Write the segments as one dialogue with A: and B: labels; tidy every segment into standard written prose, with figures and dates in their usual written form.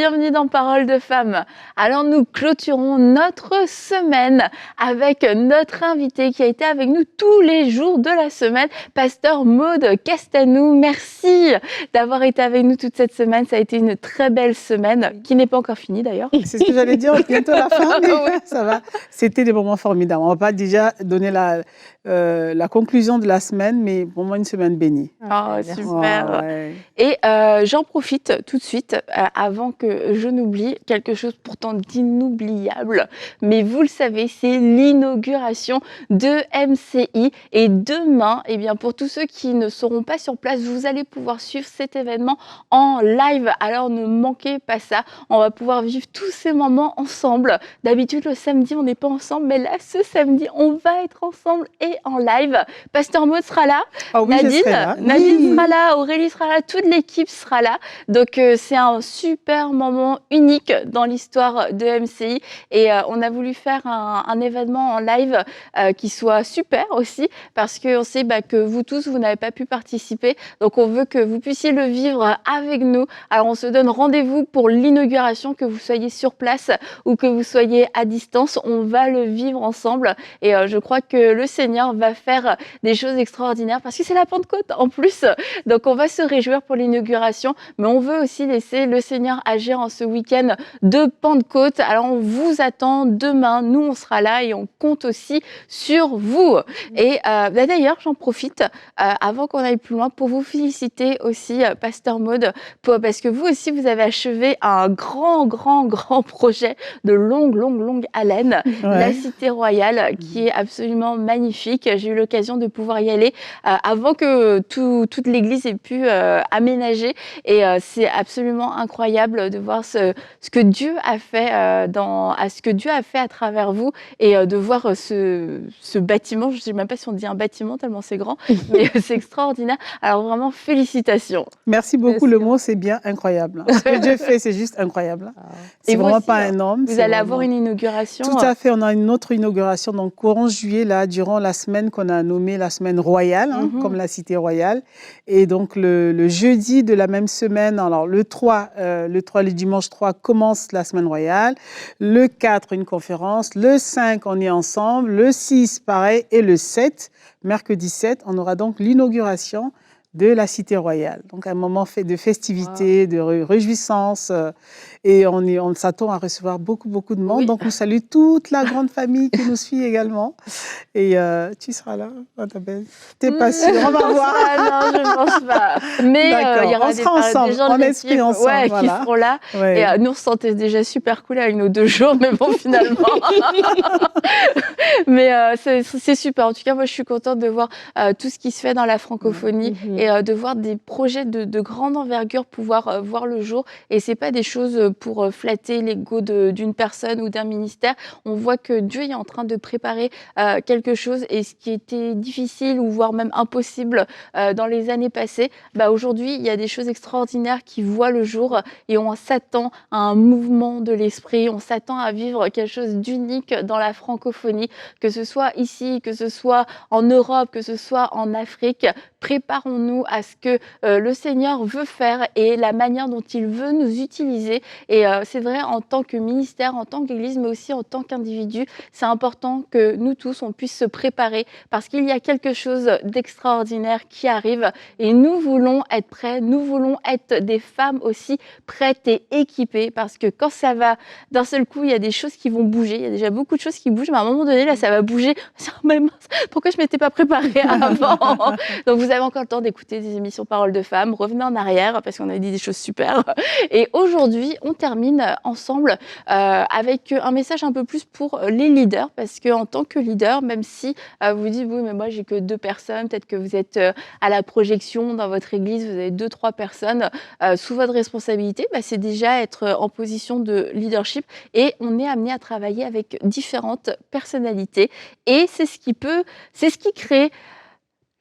A: bienvenue dans Parole de Femme. Alors nous clôturons notre semaine avec notre invité qui a été avec nous tous les jours de la semaine, Pasteur Maude Castanou. Merci d'avoir été avec nous toute cette semaine, ça a été une très belle semaine qui n'est pas encore finie d'ailleurs.
B: C'est ce que j'allais dire, bientôt la fin, mais ça va. C'était des moments formidables. On ne va pas déjà donner la conclusion de la semaine, mais pour moi une semaine bénie.
A: Oh, super.
B: Ouais.
A: Et j'en profite tout de suite, avant que je n'oublie quelque chose pourtant d'inoubliable. Mais vous le savez, c'est l'inauguration de MCI. Et demain, eh bien, pour tous ceux qui ne seront pas sur place, vous allez pouvoir suivre cet événement en live. Alors ne manquez pas ça. On va pouvoir vivre tous ces moments ensemble. D'habitude, le samedi, on n'est pas ensemble. Mais là, ce samedi, on va être ensemble et en live. Pasteur Maud sera là.
B: Ah oui,
A: Nadine,
B: je serai là.
A: Nadine sera là, Aurélie sera là, toute l'équipe sera là. Donc c'est un super moment unique dans l'histoire de MCI et on a voulu faire un événement en live qui soit super aussi parce qu'on sait que vous tous, vous n'avez pas pu participer. Donc on veut que vous puissiez le vivre avec nous. Alors on se donne rendez-vous pour l'inauguration, que vous soyez sur place ou que vous soyez à distance. On va le vivre ensemble et je crois que le Seigneur va faire des choses extraordinaires parce que c'est la Pentecôte en plus. Donc on va se réjouir pour l'inauguration, mais on veut aussi laisser le Seigneur agir en ce week-end de Pentecôte. Alors on vous attend demain, nous on sera là et on compte aussi sur vous. Et d'ailleurs j'en profite avant qu'on aille plus loin pour vous féliciter aussi Pasteur Maude, parce que vous aussi vous avez achevé un grand projet de longue haleine, la Cité Royale, qui est absolument magnifique. J'ai eu l'occasion de pouvoir y aller avant que toute l'église ait pu aménager et c'est absolument incroyable de voir ce que Dieu a fait ce que Dieu a fait à travers vous et de voir ce bâtiment. Je ne sais même pas si on dit un bâtiment tellement c'est grand, mais c'est extraordinaire. Alors vraiment félicitations.
B: Merci beaucoup. Le mot c'est bien incroyable. Ce que Dieu fait, c'est juste incroyable. C'est vraiment
A: aussi,
B: pas un homme.
A: Vous allez avoir une inauguration.
B: Tout à fait. On a une autre inauguration donc courant juillet là durant la semaine qu'on a nommée la semaine royale, comme la Cité Royale. Et donc le jeudi de la même semaine, alors le dimanche 3 commence la semaine royale. Le 4, une conférence. Le 5, on est ensemble. Le 6, pareil. Et le 7, mercredi 7, on aura donc l'inauguration de la Cité Royale. Donc un moment fait de festivité, de réjouissance. Et on s'attend à recevoir beaucoup de monde. Donc on salue toute la grande famille qui nous suit également. Et tu seras là, ta belle. T'es pas sûre, on va voir.
A: Non, je ne pense pas. Mais il y aura
B: ensemble,
A: des gens
B: en
A: de
B: esprit
A: l'équipe
B: ensemble,
A: qui seront là.
B: Ouais.
A: Et nous, on se sentait déjà super cool avec nos 2 jours, mais bon, finalement. Mais c'est super. En tout cas, moi, je suis contente de voir tout ce qui se fait dans la francophonie et de voir des projets de grande envergure pouvoir voir le jour. Et c'est pas des choses pour flatter l'ego d'une personne ou d'un ministère. On voit que Dieu est en train de préparer quelque chose et ce qui était difficile ou voire même impossible dans les années passées, aujourd'hui, il y a des choses extraordinaires qui voient le jour et on s'attend à un mouvement de l'esprit, on s'attend à vivre quelque chose d'unique dans la francophonie, que ce soit ici, que ce soit en Europe, que ce soit en Afrique. Préparons-nous à ce que le Seigneur veut faire et la manière dont il veut nous utiliser. Et c'est vrai, en tant que ministère, en tant qu'Église, mais aussi en tant qu'individu, c'est important que nous tous, on puisse se préparer parce qu'il y a quelque chose d'extraordinaire qui arrive et nous voulons être prêts, nous voulons être des femmes aussi prêtes et équipées parce que quand ça va d'un seul coup, il y a des choses qui vont bouger, il y a déjà beaucoup de choses qui bougent, mais à un moment donné, là, ça va bouger. Mais mince, pourquoi je ne m'étais pas préparée avant? Donc, vous avez encore le temps d'écouter des émissions Paroles de Femmes, revenez en arrière parce qu'on a dit des choses super. Et aujourd'hui, on termine ensemble avec un message un peu plus pour les leaders parce qu'en tant que leader, même si vous dites, oui, mais moi, j'ai que 2 personnes, peut-être que vous êtes à la projection dans votre église, vous avez 2-3 personnes sous votre responsabilité, c'est déjà être en position de leadership et on est amené à travailler avec différentes personnalités et c'est ce qui crée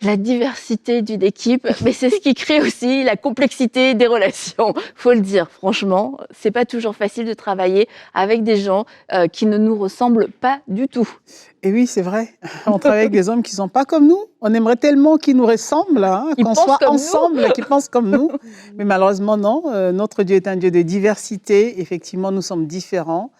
A: La diversité d'une équipe, mais c'est ce qui crée aussi la complexité des relations. Faut le dire, franchement, c'est pas toujours facile de travailler avec des gens qui ne nous ressemblent pas du tout.
B: Et oui, c'est vrai. On travaille avec des hommes qui ne sont pas comme nous. On aimerait tellement qu'ils nous ressemblent, hein,
A: Ils
B: qu'on
A: pensent
B: soit
A: comme nous.
B: ensemble, qu'ils pensent comme nous. Mais malheureusement, non. Notre Dieu est un Dieu de diversité. Effectivement, nous sommes différents.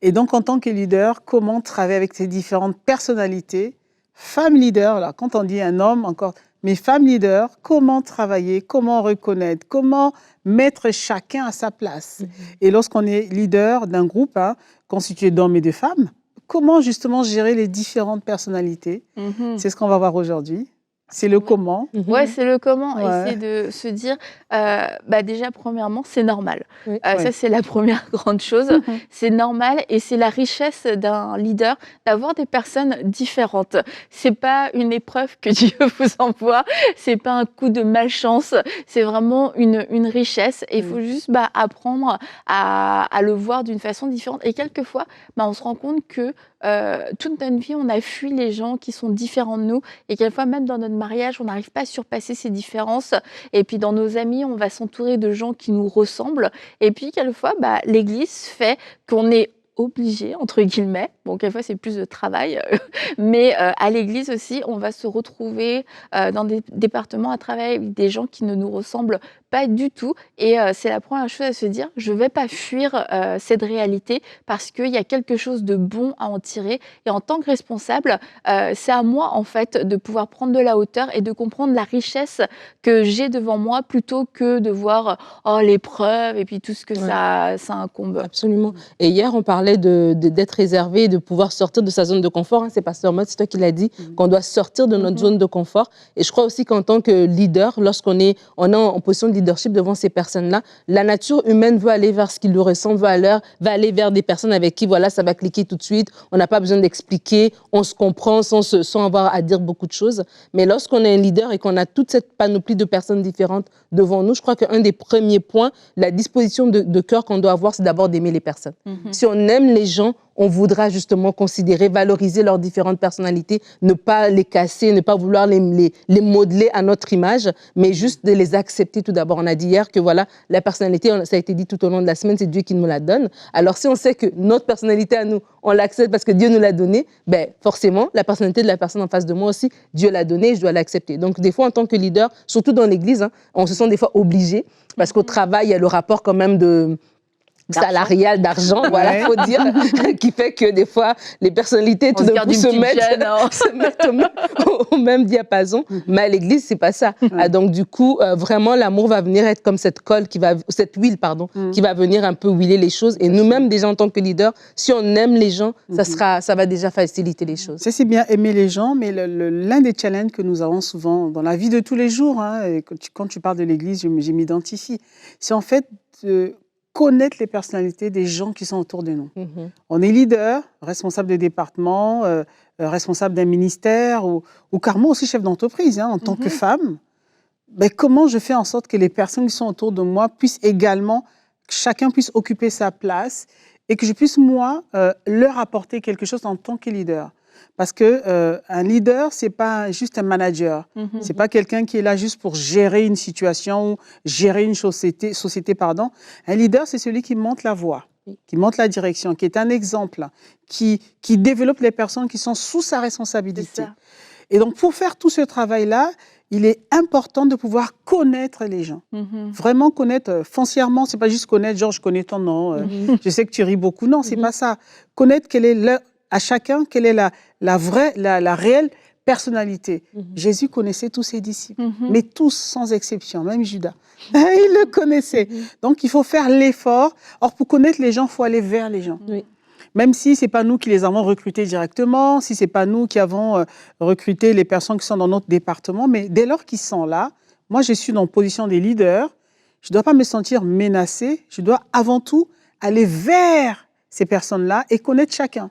B: Et donc, en tant que leader, comment travailler avec ces différentes personnalités? Femme leader, là, quand on dit un homme, encore, mais femme leader, comment travailler, comment reconnaître, comment mettre chacun à sa place? Et lorsqu'on est leader d'un groupe, hein, constitué d'hommes et de femmes, comment justement gérer les différentes personnalités? C'est ce qu'on va voir aujourd'hui. C'est le comment.
A: Ouais, c'est le comment.
B: Ouais.
A: Et c'est de se dire, déjà, premièrement, c'est normal.
C: Oui.
A: Ça, c'est la première grande chose. C'est normal et c'est la richesse d'un leader d'avoir des personnes différentes. C'est pas une épreuve que Dieu vous envoie, c'est pas un coup de malchance, c'est vraiment une richesse. Et il faut juste apprendre à le voir d'une façon différente. Et quelquefois, on se rend compte que toute notre vie, on a fui les gens qui sont différents de nous. Et quelquefois, même dans notre mariage, on n'arrive pas à surpasser ces différences. Et puis, dans nos amis, on va s'entourer de gens qui nous ressemblent. Et puis, quelquefois, l'Église fait qu'on est obligé, entre guillemets, bon, quelquefois c'est plus de travail, mais à l'église aussi, on va se retrouver dans des départements à travailler avec des gens qui ne nous ressemblent pas du tout. Et c'est la première chose à se dire, je ne vais pas fuir cette réalité parce qu'il y a quelque chose de bon à en tirer. Et en tant que responsable, c'est à moi, en fait, de pouvoir prendre de la hauteur et de comprendre la richesse que j'ai devant moi plutôt que de voir l'épreuve et puis tout ce que ça incombe.
C: Absolument. Et hier, on parlait d'être réservé, de pouvoir sortir de sa zone de confort. Hein, c'est Pasteur Mott, c'est toi qui l'as dit, qu'on doit sortir de notre zone de confort. Et je crois aussi qu'en tant que leader, lorsqu'on est en position de leadership devant ces personnes-là, la nature humaine veut aller vers ce qui lui ressemble, va aller vers des personnes avec qui, voilà, ça va cliquer tout de suite. On n'a pas besoin d'expliquer, on se comprend sans avoir à dire beaucoup de choses. Mais lorsqu'on est un leader et qu'on a toute cette panoplie de personnes différentes devant nous, je crois qu'un des premiers points, la disposition de cœur qu'on doit avoir, c'est d'abord d'aimer les personnes. Si on aime les gens, on voudra justement considérer, valoriser leurs différentes personnalités, ne pas les casser, ne pas vouloir les modeler à notre image, mais juste de les accepter tout d'abord. On a dit hier que voilà, la personnalité, ça a été dit tout au long de la semaine, c'est Dieu qui nous la donne. Alors si on sait que notre personnalité à nous, on l'accepte parce que Dieu nous l'a donnée, forcément, la personnalité de la personne en face de moi aussi, Dieu l'a donnée et je dois l'accepter. Donc des fois, en tant que leader, surtout dans l'église, on se sent des fois obligé, parce qu'au travail, il y a le rapport quand même salarial, d'argent, voilà, faut dire, qui fait que des fois, les personnalités tout d'un coup se mettent au même diapason. Mais à l'église, c'est pas ça. Donc, du coup, vraiment, l'amour va venir être comme cette huile, qui va venir un peu huiler les choses. Et nous-mêmes, déjà en tant que leader, si on aime les gens, ça va déjà faciliter les choses.
B: C'est bien aimer les gens, mais l'un des challenges que nous avons souvent dans la vie de tous les jours, hein, et quand tu parles de l'église, je m'identifie, c'est en fait connaître les personnalités des gens qui sont autour de nous. On est leader, responsable de département, responsable d'un ministère ou carrément aussi chef d'entreprise, hein, en tant que femme. Comment je fais en sorte que les personnes qui sont autour de moi puissent également, chacun puisse occuper sa place et que je puisse, moi, leur apporter quelque chose en tant que leader. Parce qu'un leader, ce n'est pas juste un manager. Ce n'est pas quelqu'un qui est là juste pour gérer une situation ou gérer une société. Un leader, c'est celui qui montre la voie, qui montre la direction, qui est un exemple, qui développe les personnes qui sont sous sa responsabilité. Et donc, pour faire tout ce travail-là, il est important de pouvoir connaître les gens. Vraiment connaître foncièrement, ce n'est pas juste connaître, genre je connais ton nom, je sais que tu ris beaucoup. Non, ce n'est pas ça. Connaître à chacun quelle est la réelle personnalité. Jésus connaissait tous ses disciples, mais tous sans exception, même Judas. Il le connaissait. Donc, il faut faire l'effort. Or, pour connaître les gens, il faut aller vers les gens. Même si ce n'est pas nous qui les avons recrutés directement, si ce n'est pas nous qui avons recruté les personnes qui sont dans notre département, mais dès lors qu'ils sont là, moi, je suis dans la position des leaders, je ne dois pas me sentir menacée, je dois avant tout aller vers ces personnes-là et connaître chacun.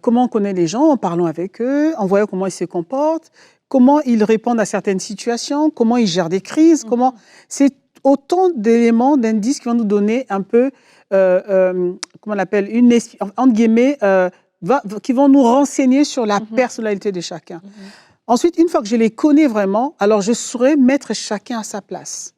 B: Comment on connaît les gens? En parlant avec eux, en voyant comment ils se comportent, comment ils répondent à certaines situations, comment ils gèrent des crises, C'est autant d'éléments, d'indices qui vont nous donner un peu, comment on appelle, entre guillemets, qui vont nous renseigner sur la personnalité de chacun. Ensuite, une fois que je les connais vraiment, alors je saurais mettre chacun à sa place.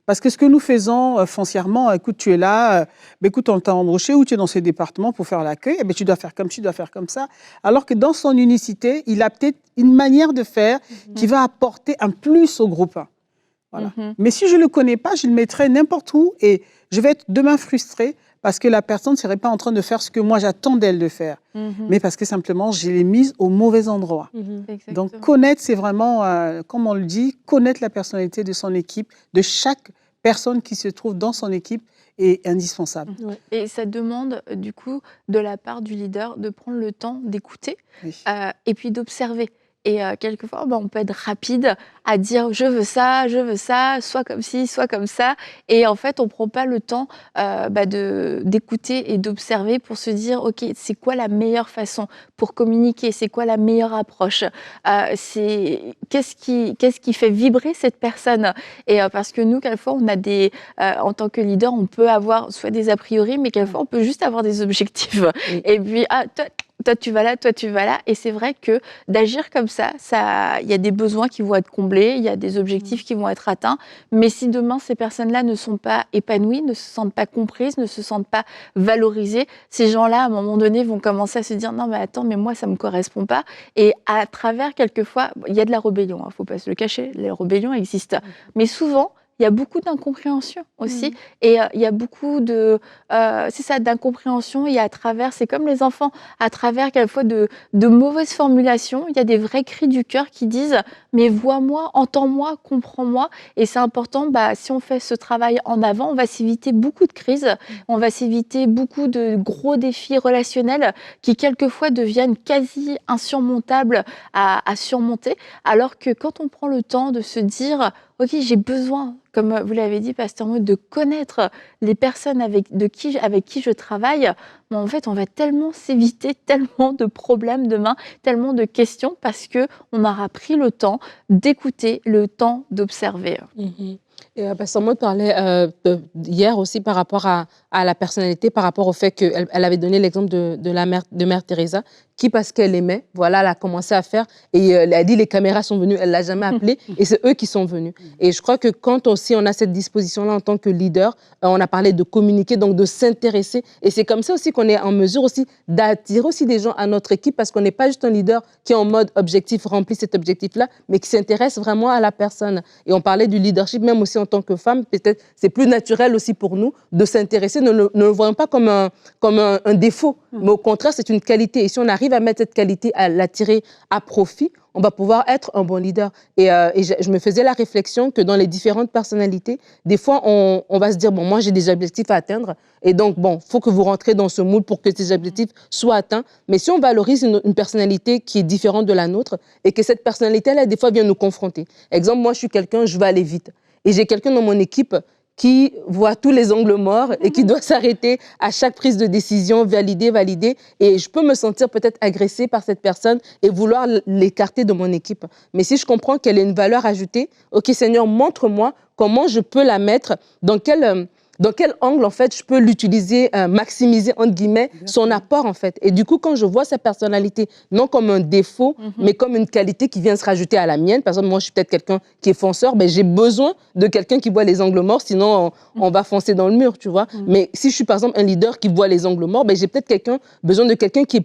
B: Parce que ce que nous faisons foncièrement, écoute, tu es là, écoute, on t'a embauché ou tu es dans ce département pour faire l'accueil, tu dois faire comme ci, tu dois faire comme ça. Alors que dans son unicité, il a peut-être une manière de faire qui va apporter un plus au groupe. Voilà. Mais si je ne le connais pas, je le mettrai n'importe où et je vais être demain frustrée parce que la personne ne serait pas en train de faire ce que moi j'attends d'elle de faire. Mais parce que simplement, je l'ai mise au mauvais endroit. Donc connaître, c'est vraiment, comme on le dit, connaître la personnalité de son équipe, de chaque personne qui se trouve dans son équipe est indispensable.
A: Et ça demande du coup de la part du leader de prendre le temps d'écouter et puis d'observer. Et quelquefois, on peut être rapide à dire je veux ça, soit comme ci, soit comme ça. Et en fait, on ne prend pas le temps d'écouter et d'observer pour se dire ok, c'est quoi la meilleure façon pour communiquer, c'est quoi la meilleure approche, qu'est-ce qui fait vibrer cette personne. Et parce que nous, quelquefois, on a en tant que leader, on peut avoir soit des a priori, mais quelquefois, on peut juste avoir des objectifs. Et puis, toi tu vas là, toi tu vas là. Et c'est vrai que d'agir comme ça, il y a des besoins qui vont être comblés, il y a des objectifs qui vont être atteints. Mais si demain, ces personnes-là ne sont pas épanouies, ne se sentent pas comprises, ne se sentent pas valorisées, ces gens-là, à un moment donné, vont commencer à se dire « Non, mais attends, mais moi, ça ne me correspond pas ». Et à travers, quelquefois, il y a de la rébellion, il ne faut pas se le cacher, les rébellions existent. Mais souvent, il y a beaucoup d'incompréhension aussi. Et il y a beaucoup d'incompréhension. Et à travers, c'est comme les enfants, à travers quelquefois de mauvaises formulations, il y a des vrais cris du cœur qui disent « Mais vois-moi, entends-moi, comprends-moi ». Et c'est important, si on fait ce travail en avant, on va s'éviter beaucoup de crises, on va s'éviter beaucoup de gros défis relationnels qui quelquefois deviennent quasi insurmontables à surmonter. Alors que quand on prend le temps de se dire « Ok, j'ai besoin », comme vous l'avez dit, Pasteur Maud, de connaître les personnes avec qui je travaille, en fait, on va tellement s'éviter tellement de problèmes demain, tellement de questions, parce qu'on aura pris le temps d'écouter, le temps d'observer.
C: Et Pasteur Maud parlait hier aussi par rapport à la personnalité, par rapport au fait qu'elle avait donné l'exemple de Mère Teresa, qui, parce qu'elle aimait, voilà, elle a commencé à faire. Et elle a dit, les caméras sont venues, elle ne l'a jamais appelé, et c'est eux qui sont venus. Et je crois que quand aussi on a cette disposition-là en tant que leader, on a parlé de communiquer, donc de s'intéresser. Et c'est comme ça aussi qu'on est en mesure aussi d'attirer aussi des gens à notre équipe, parce qu'on n'est pas juste un leader qui est en mode objectif, remplit cet objectif-là, mais qui s'intéresse vraiment à la personne. Et on parlait du leadership, même aussi en tant que femme, peut-être c'est plus naturel aussi pour nous de s'intéresser, ne le voyons pas comme un défaut, mais au contraire, c'est une qualité. Et si on arrive à mettre cette qualité, à l'attirer à profit, on va pouvoir être un bon leader. Et je me faisais la réflexion que dans les différentes personnalités, des fois, on va se dire, bon, moi, j'ai des objectifs à atteindre, et donc, bon, il faut que vous rentrez dans ce moule pour que ces objectifs soient atteints. Mais si on valorise une personnalité qui est différente de la nôtre, et que cette personnalité-là, des fois, vient nous confronter. Exemple, moi, je suis quelqu'un, je veux aller vite. Et j'ai quelqu'un dans mon équipe qui voit tous les angles morts et qui doit s'arrêter à chaque prise de décision, valider. Et je peux me sentir peut-être agressée par cette personne et vouloir l'écarter de mon équipe. Mais si je comprends qu'elle a une valeur ajoutée, OK, Seigneur, montre-moi comment je peux la mettre, dans quel angle, en fait, je peux l'utiliser, maximiser, entre guillemets, son apport, en fait. Et du coup, quand je vois sa personnalité, non comme un défaut, mais comme une qualité qui vient se rajouter à la mienne, par exemple, moi, je suis peut-être quelqu'un qui est fonceur, j'ai besoin de quelqu'un qui voit les angles morts, sinon, on va foncer dans le mur, tu vois. Mais si je suis, par exemple, un leader qui voit les angles morts, j'ai peut-être besoin de quelqu'un qui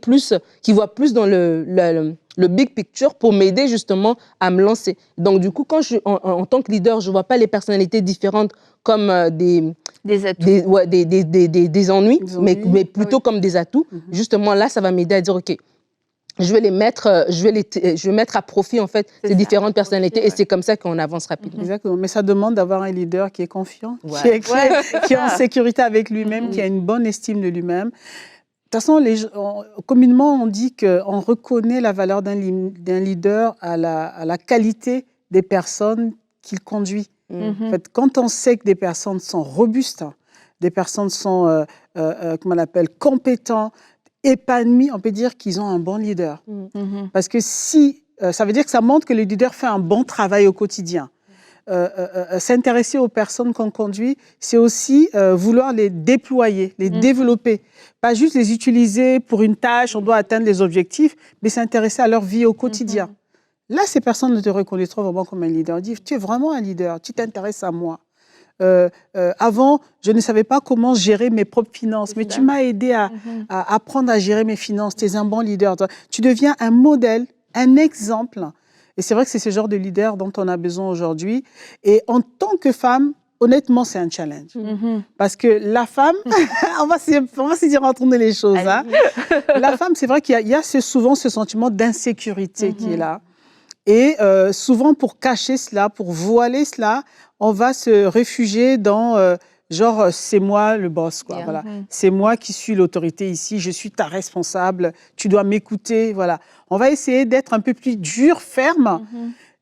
C: voit plus dans le big picture pour m'aider justement à me lancer. Donc, du coup, quand en tant que leader, je ne vois pas les personnalités différentes comme des ennuis, mais plutôt comme des atouts. Justement, là, ça va m'aider à dire, OK, je vais mettre à profit, en fait, ces différentes personnalités, et c'est comme ça qu'on avance rapidement.
B: Exactement. Mais ça demande d'avoir un leader qui est confiant, qui est clair, qui est en sécurité avec lui-même, qui a une bonne estime de lui-même. De toute façon, communément, on dit qu'on reconnaît la valeur d'un leader à la qualité des personnes qu'il conduit. En fait, quand on sait que des personnes sont robustes, des personnes sont, comment on appelle, compétents, épanouis, on peut dire qu'ils ont un bon leader. Parce que ça veut dire que ça montre que le leader fait un bon travail au quotidien. S'intéresser aux personnes qu'on conduit, c'est aussi vouloir les déployer, les développer. Pas juste les utiliser pour une tâche, on doit atteindre les objectifs, mais s'intéresser à leur vie au quotidien. là, ces personnes ne te reconnaîtront vraiment comme un leader. Dis, tu es vraiment un leader, tu t'intéresses à moi. Avant, je ne savais pas comment gérer mes propres finances, mais tu m'as aidé à apprendre à gérer mes finances. Tu es un bon leader. Tu deviens un modèle, un exemple. Et c'est vrai que c'est ce genre de leader dont on a besoin aujourd'hui. Et en tant que femme, honnêtement, c'est un challenge. Parce que la femme, on va se dire en tourner les choses. Hein. La femme, c'est vrai qu'il y a souvent ce sentiment d'insécurité qui est là. Et souvent, pour cacher cela, pour voiler cela, on va se réfugier dans genre, c'est moi le boss, quoi. Voilà. C'est moi qui suis l'autorité ici, je suis ta responsable, tu dois m'écouter. Voilà. On va essayer d'être un peu plus dur, ferme.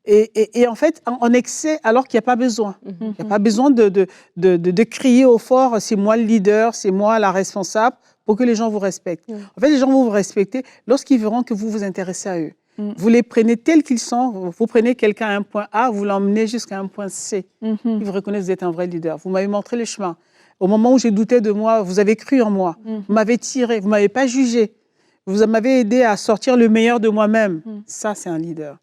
B: Et en fait, en excès, alors qu'il n'y a pas besoin. Il n'y a pas besoin de crier au fort, c'est moi le leader, c'est moi la responsable, pour que les gens vous respectent. En fait, les gens vont vous respecter lorsqu'ils verront que vous vous intéressez à eux. Vous les prenez tels qu'ils sont. Vous prenez quelqu'un à un point A, vous l'emmenez jusqu'à un point C. Ils vous reconnaissent que vous êtes un vrai leader. Vous m'avez montré le chemin. Au moment où j'ai douté de moi, vous avez cru en moi. Vous m'avez tiré, vous ne m'avez pas jugé. Vous m'avez aidé à sortir le meilleur de moi-même. Ça, c'est un leader.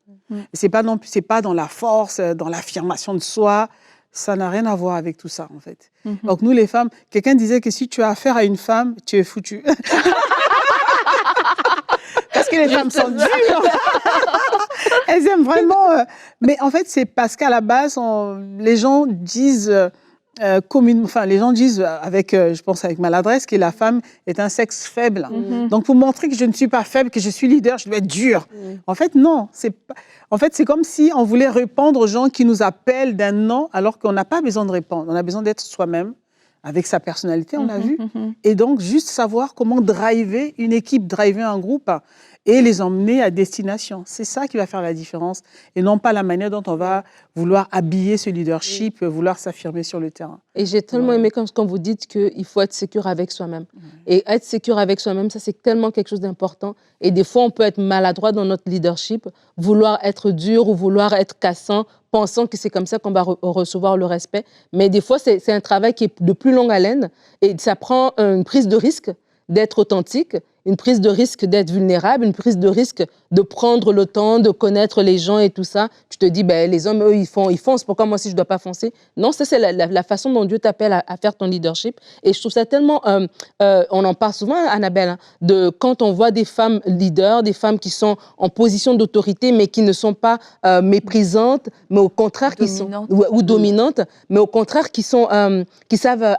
B: Ce n'est pas dans la force, dans l'affirmation de soi. Ça n'a rien à voir avec tout ça, en fait. Donc, nous, les femmes, quelqu'un disait que si tu as affaire à une femme, tu es foutu. Parce que les femmes sont dures. Elles aiment vraiment... Mais en fait, c'est parce qu'à la base, les gens disent... les gens disent, je pense avec maladresse, que la femme est un sexe faible. Donc, pour montrer que je ne suis pas faible, que je suis leader, je dois être dure. En fait, non. En fait, c'est comme si on voulait répondre aux gens qui nous appellent d'un non, alors qu'on n'a pas besoin de répondre. On a besoin d'être soi-même, avec sa personnalité, on l'a vu. Et donc, juste savoir comment driver une équipe, driver un groupe et les emmener à destination. C'est ça qui va faire la différence et non pas la manière dont on va vouloir habiller ce leadership, vouloir s'affirmer sur le terrain.
C: Et j'ai tellement aimé quand vous dites qu'il faut être sécure avec soi-même. Et être sécure avec soi-même, ça c'est tellement quelque chose d'important. Et des fois, on peut être maladroit dans notre leadership, vouloir être dur ou vouloir être cassant, pensant que c'est comme ça qu'on va recevoir le respect. Mais des fois, c'est un travail qui est de plus longue haleine et ça prend une prise de risque d'être authentique, une prise de risque d'être vulnérable, une prise de risque de prendre le temps, de connaître les gens et tout ça. Tu te dis, ben, les hommes, eux, ils foncent, pourquoi moi aussi je ne dois pas foncer? Non, ça c'est la façon dont Dieu t'appelle à faire ton leadership. Et je trouve ça tellement, on en parle souvent, Annabelle, hein, de quand on voit des femmes leaders, des femmes qui sont en position d'autorité, mais qui ne sont pas méprisantes, mais au contraire qui sont ou dominantes, mais au contraire qui savent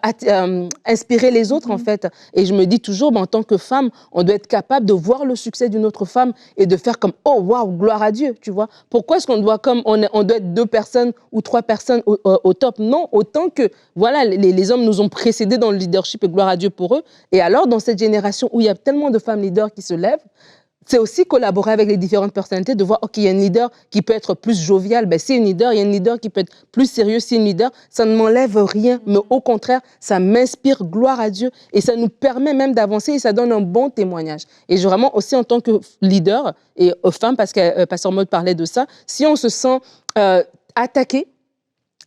C: inspirer les autres en fait. Et je me dis toujours, ben, en tant que femme, on doit être capable de voir le succès d'une autre femme et de faire comme « Oh, waouh, gloire à Dieu », tu vois. Pourquoi est-ce qu'on doit on doit être 2 personnes ou 3 personnes au top? Non, autant que, voilà, les hommes nous ont précédés dans le leadership et gloire à Dieu pour eux. Et alors, dans cette génération où il y a tellement de femmes leaders qui se lèvent, c'est aussi collaborer avec les différentes personnalités, de voir, OK, il y a une leader qui peut être plus joviale, ben, c'est une leader, il y a une leader qui peut être plus sérieuse, c'est une leader, ça ne m'enlève rien, mais au contraire, ça m'inspire, gloire à Dieu, et ça nous permet même d'avancer, et ça donne un bon témoignage. Et vraiment, aussi en tant que leader, et femme, parce que Pasteur Maud parlait de ça, si on se sent attaqué,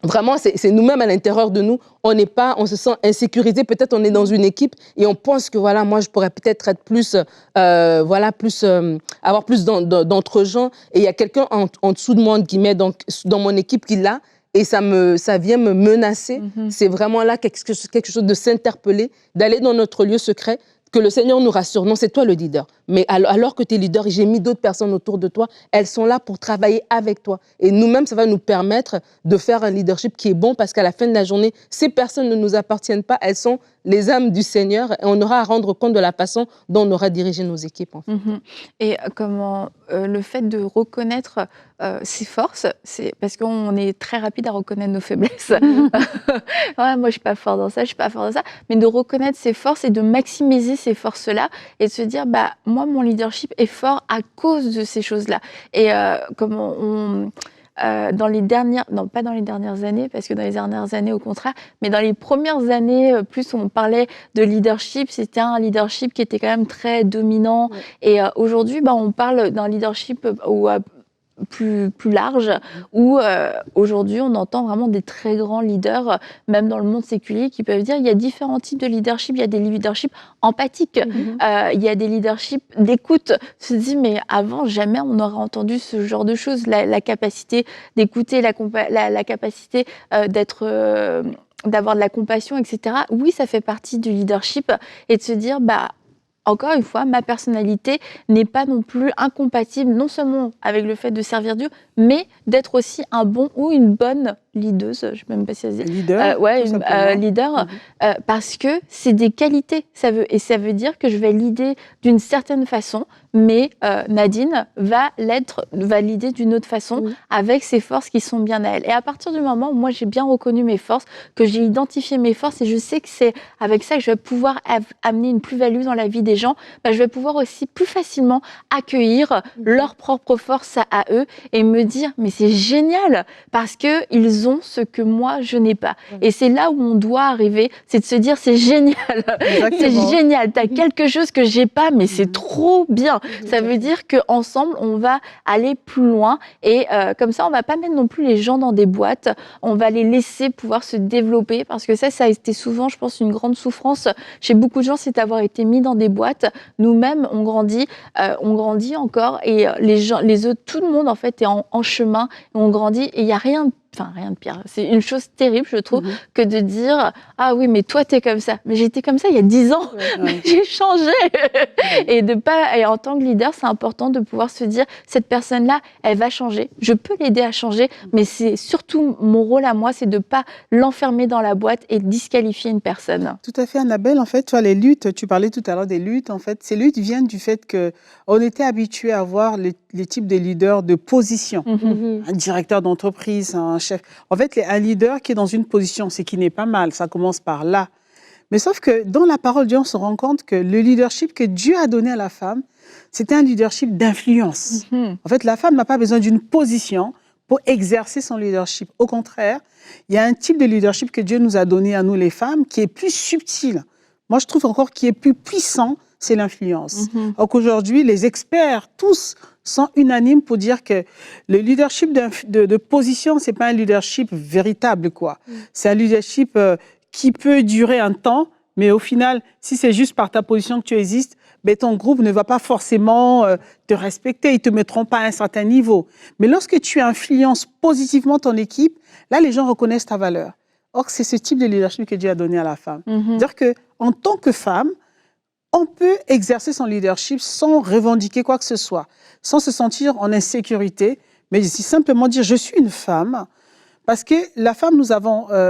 C: vraiment, c'est nous-mêmes à l'intérieur de nous, on se sent insécurisé. Peut-être on est dans une équipe et on pense que voilà, moi je pourrais peut-être être plus, avoir plus d'entre-gens. Et il y a quelqu'un en dessous de moi, qui met dans mon équipe qui l'a. Et ça vient me menacer. C'est vraiment là quelque chose de s'interpeller, d'aller dans notre lieu secret, que le Seigneur nous rassure. Non, c'est toi le leader. Mais alors que tu es leader, j'ai mis d'autres personnes autour de toi, elles sont là pour travailler avec toi. Et nous-mêmes, ça va nous permettre de faire un leadership qui est bon parce qu'à la fin de la journée, ces personnes ne nous appartiennent pas, elles sont les âmes du Seigneur et on aura à rendre compte de la façon dont on aura dirigé nos équipes. En fait.
A: Et comment le fait de reconnaître ses forces, c'est parce qu'on est très rapide à reconnaître nos faiblesses. Ouais, moi, je ne suis pas fort dans ça, je ne suis pas fort dans ça. Mais de reconnaître ses forces et de maximiser ces forces-là et de se dire, bah, moi, mon leadership est fort à cause de ces choses-là. Et comment dans les dernières, non pas dans les dernières années, parce que dans les dernières années au contraire, mais dans les premières années, plus on parlait de leadership, c'était un leadership qui était quand même très dominant. Ouais. Et aujourd'hui, on parle d'un leadership où plus large, où aujourd'hui on entend vraiment des très grands leaders, même dans le monde séculier, qui peuvent dire il y a différents types de leadership. Il y a des leaderships empathiques, il y a des leaderships d'écoute. Se dit mais avant jamais on aurait entendu ce genre de choses, la capacité d'écouter, la capacité d'avoir de la compassion, etc. Oui, ça fait partie du leadership, et de se dire encore une fois, ma personnalité n'est pas non plus incompatible, non seulement avec le fait de servir Dieu, mais d'être aussi un bon ou une bonne leaduse, je ne sais même pas si ça se dit.
B: Leader,
A: leader, parce que c'est des qualités. Ça veut dire que je vais leader d'une certaine façon, mais Nadine va leader d'une autre façon, avec ses forces qui sont bien à elle. Et à partir du moment où moi j'ai bien reconnu mes forces, que j'ai identifié mes forces, et je sais que c'est avec ça que je vais pouvoir amener une plus-value dans la vie des gens, je vais pouvoir aussi plus facilement accueillir leurs propres forces à eux et me dire mais c'est génial parce qu'ils ont ce que moi je n'ai pas. Et c'est là où on doit arriver, c'est de se dire c'est génial, c'est génial, t'as quelque chose que j'ai pas, mais c'est trop bien. Ça veut dire qu'ensemble on va aller plus loin, et comme ça on va pas mettre non plus les gens dans des boîtes, on va les laisser pouvoir se développer, parce que ça a été souvent, je pense, une grande souffrance chez beaucoup de gens, c'est d'avoir été mis dans des boîtes. Nous-mêmes on grandit encore, et les autres, tout le monde en fait est en chemin, et on grandit, et il y a rien de pire. C'est une chose terrible, je trouve, que de dire « Ah oui, mais toi, t'es comme ça. » Mais j'étais comme ça il y a 10 ans. Mais j'ai changé. Et en tant que leader, c'est important de pouvoir se dire « Cette personne-là, elle va changer. Je peux l'aider à changer. » Mais c'est surtout mon rôle à moi, c'est de ne pas l'enfermer dans la boîte et disqualifier une personne.
B: Tout à fait, Annabelle. En fait, tu vois, les luttes, tu parlais tout à l'heure des luttes. En fait, ces luttes viennent du fait qu'on était habitué à voir les types de leaders de position. Un directeur d'entreprise, un chef. En fait, un leader qui est dans une position, c'est qui n'est pas mal, ça commence par là. Mais sauf que dans la parole de Dieu, on se rend compte que le leadership que Dieu a donné à la femme, c'était un leadership d'influence. En fait, la femme n'a pas besoin d'une position pour exercer son leadership. Au contraire, il y a un type de leadership que Dieu nous a donné à nous les femmes qui est plus subtil. Moi, je trouve encore qui est plus puissant, c'est l'influence. Donc aujourd'hui, les experts, tous, sont unanimes pour dire que le leadership de position, c'est pas un leadership véritable, quoi. C'est un leadership qui peut durer un temps, mais au final, si c'est juste par ta position que tu existes, ben ton groupe ne va pas forcément te respecter, ils te mettront pas à un certain niveau. Mais lorsque tu influences positivement ton équipe, là, les gens reconnaissent ta valeur. Or, c'est ce type de leadership que Dieu a donné à la femme. C'est-à-dire qu'en tant que femme, on peut exercer son leadership sans revendiquer quoi que ce soit, sans se sentir en insécurité, mais simplement dire « je suis une femme ». Parce que la femme,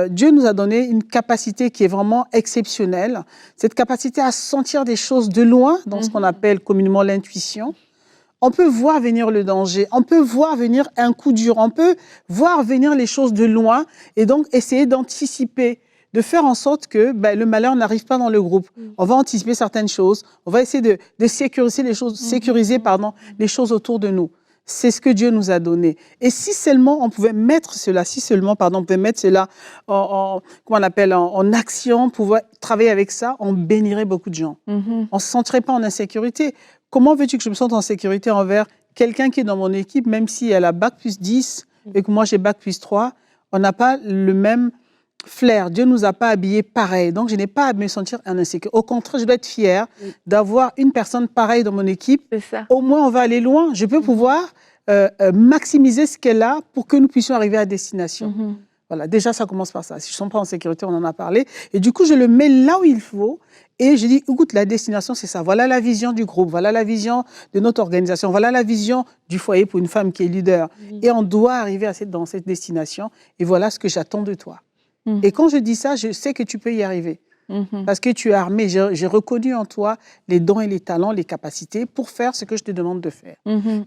B: Dieu nous a donné une capacité qui est vraiment exceptionnelle, cette capacité à sentir des choses de loin, dans ce qu'on appelle communément l'intuition. On peut voir venir le danger, on peut voir venir un coup dur, on peut voir venir les choses de loin, et donc essayer d'anticiper, de faire en sorte que le malheur n'arrive pas dans le groupe. On va anticiper certaines choses, on va essayer de sécuriser les choses autour de nous. C'est ce que Dieu nous a donné. Et si seulement on pouvait mettre cela, en action, pouvoir travailler avec ça, on bénirait beaucoup de gens. On ne se sentirait pas en insécurité. Comment veux-tu que je me sente en sécurité envers quelqu'un qui est dans mon équipe, même si elle a bac plus 10 et que moi j'ai bac plus 3, on n'a pas le même flair. Dieu ne nous a pas habillés pareil. Donc, je n'ai pas à me sentir en insécurité. Au contraire, je dois être fière d'avoir une personne pareille dans mon équipe.
A: C'est ça.
B: Au moins, on va aller loin. Je peux pouvoir maximiser ce qu'elle a pour que nous puissions arriver à destination. Voilà, déjà, ça commence par ça. Si je ne sens pas en sécurité, on en a parlé. Et du coup, je le mets là où il faut. Et je dis, écoute, la destination, c'est ça. Voilà la vision du groupe. Voilà la vision de notre organisation. Voilà la vision du foyer pour une femme qui est leader. Et on doit arriver dans cette destination. Et voilà ce que j'attends de toi. Et quand je dis ça, je sais que tu peux y arriver. Parce que tu es armé. J'ai reconnu en toi les dons et les talents, les capacités pour faire ce que je te demande de faire.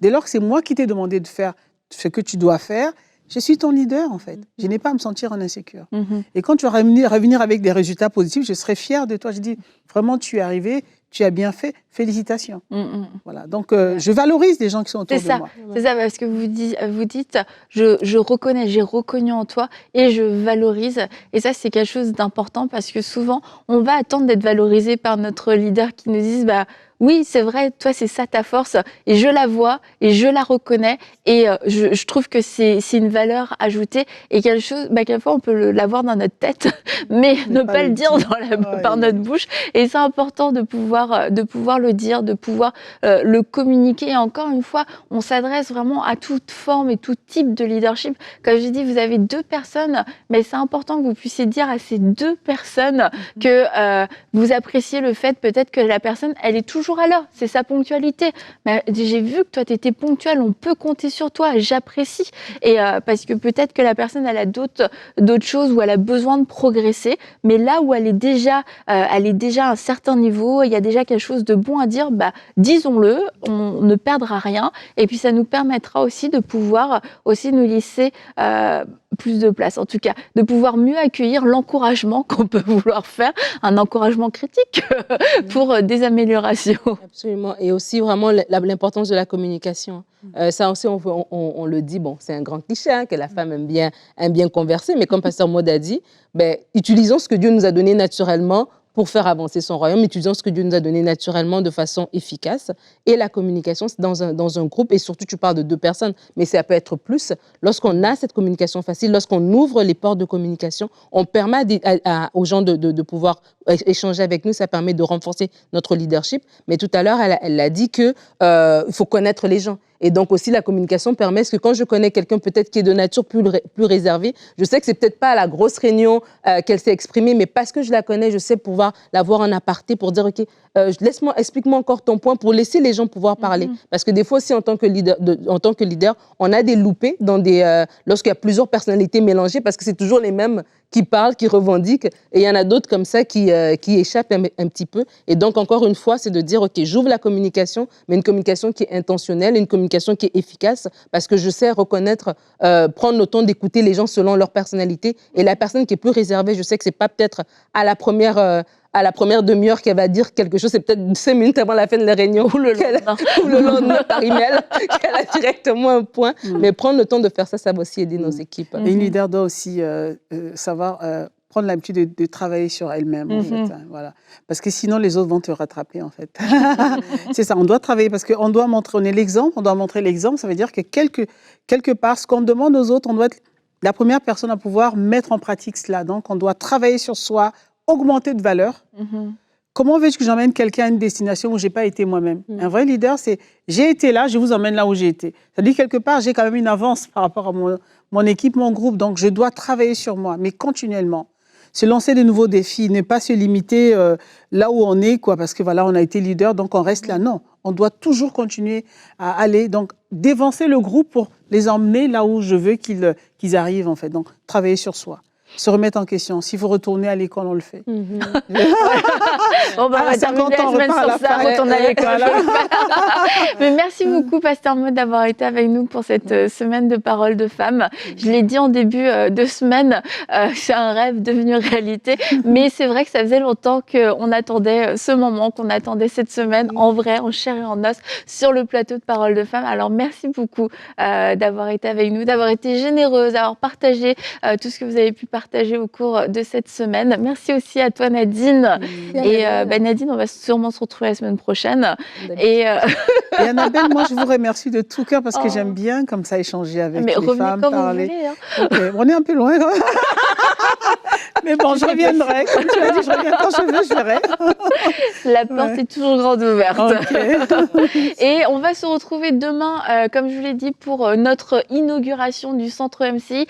B: Dès lors que c'est moi qui t'ai demandé de faire ce que tu dois faire, je suis ton leader, en fait. Je n'ai pas à me sentir en insécure. Et quand tu vas revenir avec des résultats positifs, je serai fière de toi. Je dis, vraiment, tu es arrivé, tu as bien fait, félicitations. Voilà. Donc, je valorise les gens qui sont autour de moi.
A: C'est ça, parce que vous dites, je reconnais, j'ai reconnu en toi et je valorise. Et ça, c'est quelque chose d'important parce que souvent, on va attendre d'être valorisé par notre leader qui nous dise, oui, c'est vrai, toi, c'est ça ta force, et je la vois, et je la reconnais, et je trouve que c'est une valeur ajoutée, et quelque chose, quelquefois, on peut l'avoir dans notre tête, mais ne pas le dire par notre bouche, et c'est important de pouvoir le dire, de pouvoir le communiquer, et encore une fois, on s'adresse vraiment à toute forme et tout type de leadership. Comme je dis, vous avez 2 personnes, mais c'est important que vous puissiez dire à ces 2 personnes que vous appréciez le fait peut-être que la personne, elle est toujours à l'heure, c'est sa ponctualité. Mais j'ai vu que toi, tu étais ponctuel, on peut compter sur toi, j'apprécie. Et parce que peut-être que la personne, elle a d'autres choses où elle a besoin de progresser, mais là où elle est déjà à un certain niveau, il y a déjà quelque chose de bon à dire, disons-le, on ne perdra rien. Et puis, ça nous permettra aussi de pouvoir aussi nous laisser plus de place, en tout cas, de pouvoir mieux accueillir l'encouragement qu'on peut vouloir faire, un encouragement critique pour des améliorations.
C: Absolument, et aussi vraiment l'importance de la communication. Ça aussi, on le dit, bon, c'est un grand cliché, hein, que la femme aime bien converser, mais comme Pasteur Maud a dit, utilisons ce que Dieu nous a donné naturellement pour faire avancer son royaume, utilisons ce que Dieu nous a donné naturellement de façon efficace. Et la communication, c'est dans un groupe, et surtout tu parles de 2 personnes, mais ça peut être plus. Lorsqu'on a cette communication facile, lorsqu'on ouvre les portes de communication, on permet aux gens de pouvoir échanger avec nous, ça permet de renforcer notre leadership. Mais tout à l'heure, elle a dit qu'il faut connaître les gens. Et donc aussi, la communication permet, parce que quand je connais quelqu'un peut-être qui est de nature plus réservée, je sais que c'est peut-être pas à la grosse réunion qu'elle s'est exprimée, mais parce que je la connais, je sais pouvoir la voir en aparté pour dire, OK, explique-moi encore ton point, pour laisser les gens pouvoir parler. Parce que des fois aussi, en tant que leader, on a des loupés lorsqu'il y a plusieurs personnalités mélangées, parce que c'est toujours les mêmes qui parlent, qui revendiquent, et il y en a d'autres comme ça qui échappent un petit peu. Et donc, encore une fois, c'est de dire, OK, j'ouvre la communication, mais une communication qui est intentionnelle, une communication qui est efficace, parce que je sais reconnaître, prendre le temps d'écouter les gens selon leur personnalité. Et la personne qui est plus réservée, je sais que c'est pas peut-être à la première demi-heure qu'elle va dire quelque chose, c'est peut-être 5 minutes avant la fin de la réunion ou le lendemain par email qu'elle a directement un point. Mais prendre le temps de faire ça, ça va aussi aider nos équipes.
B: Et une leader doit aussi savoir prendre l'habitude de travailler sur elle-même, en fait, hein, voilà. Parce que sinon, les autres vont te rattraper, en fait. C'est ça, on doit travailler parce qu'on doit montrer, on est l'exemple, on doit montrer l'exemple. Ça veut dire que quelque part, ce qu'on demande aux autres, on doit être la première personne à pouvoir mettre en pratique cela. Donc, on doit travailler sur soi, augmenter de valeur. Comment veux-je que j'emmène quelqu'un à une destination où je n'ai pas été moi-même? Un vrai leader, c'est j'ai été là, je vous emmène là où j'ai été. C'est-à-dire quelque part, j'ai quand même une avance par rapport à mon équipe, mon groupe. Donc, je dois travailler sur moi, mais continuellement. Se lancer de nouveaux défis, ne pas se limiter là où on est, parce que voilà, on a été leader, donc on reste là. Non, on doit toujours continuer à aller, donc dévancer le groupe pour les emmener là où je veux qu'ils arrivent, en fait. Donc, travailler sur soi. Se remettre en question. S'il faut retourner à l'école, on le fait.
A: On va terminer la semaine sur ça, retourner à l'école. Mais merci beaucoup, Pasteur Maud, d'avoir été avec nous pour cette semaine de Paroles de Femmes. Je l'ai dit en début de semaine, c'est un rêve devenu réalité. Mais c'est vrai que ça faisait longtemps qu'on attendait ce moment, qu'on attendait cette semaine, en vrai, en chair et en os, sur le plateau de Paroles de Femmes. Alors, merci beaucoup d'avoir été avec nous, d'avoir été généreuse, d'avoir partagé tout ce que vous avez pu partager au cours de cette semaine. Merci aussi à toi, Nadine. Et Nadine, on va sûrement se retrouver la semaine prochaine. Et
B: Annabelle, moi, je vous remercie de tout cœur parce que j'aime bien comme ça échanger avec les femmes,
A: quand
B: parler.
A: Vous voulez, hein.
B: Okay. On est un peu loin. Mais bon, je reviendrai. Comme tu l'as dit, je reviens quand je veux, je verrai.
A: La porte est toujours grande ouverte. Okay. Et on va se retrouver demain, comme je vous l'ai dit, pour notre inauguration du centre MCI.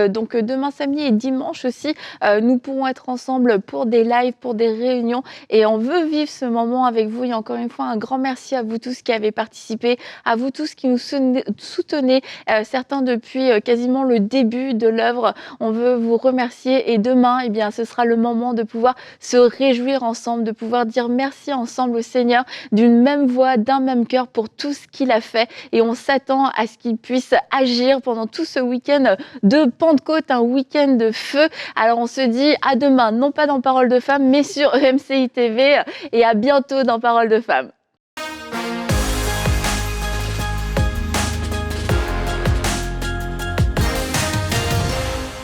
A: Donc demain samedi et dimanche aussi, nous pourrons être ensemble pour des lives, pour des réunions. Et on veut vivre ce moment avec vous. Et encore une fois, un grand merci à vous tous qui avez participé, à vous tous qui nous soutenez, certains depuis quasiment le début de l'œuvre. On veut vous remercier. Et demain, eh bien, ce sera le moment de pouvoir se réjouir ensemble, de pouvoir dire merci ensemble au Seigneur d'une même voix, d'un même cœur pour tout ce qu'il a fait. Et on s'attend à ce qu'il puisse agir pendant tout ce week-end de Pentecôte, un week-end de feu. Alors on se dit à demain, non pas dans Paroles de Femmes, mais sur MCI TV, et à bientôt dans Paroles de Femmes.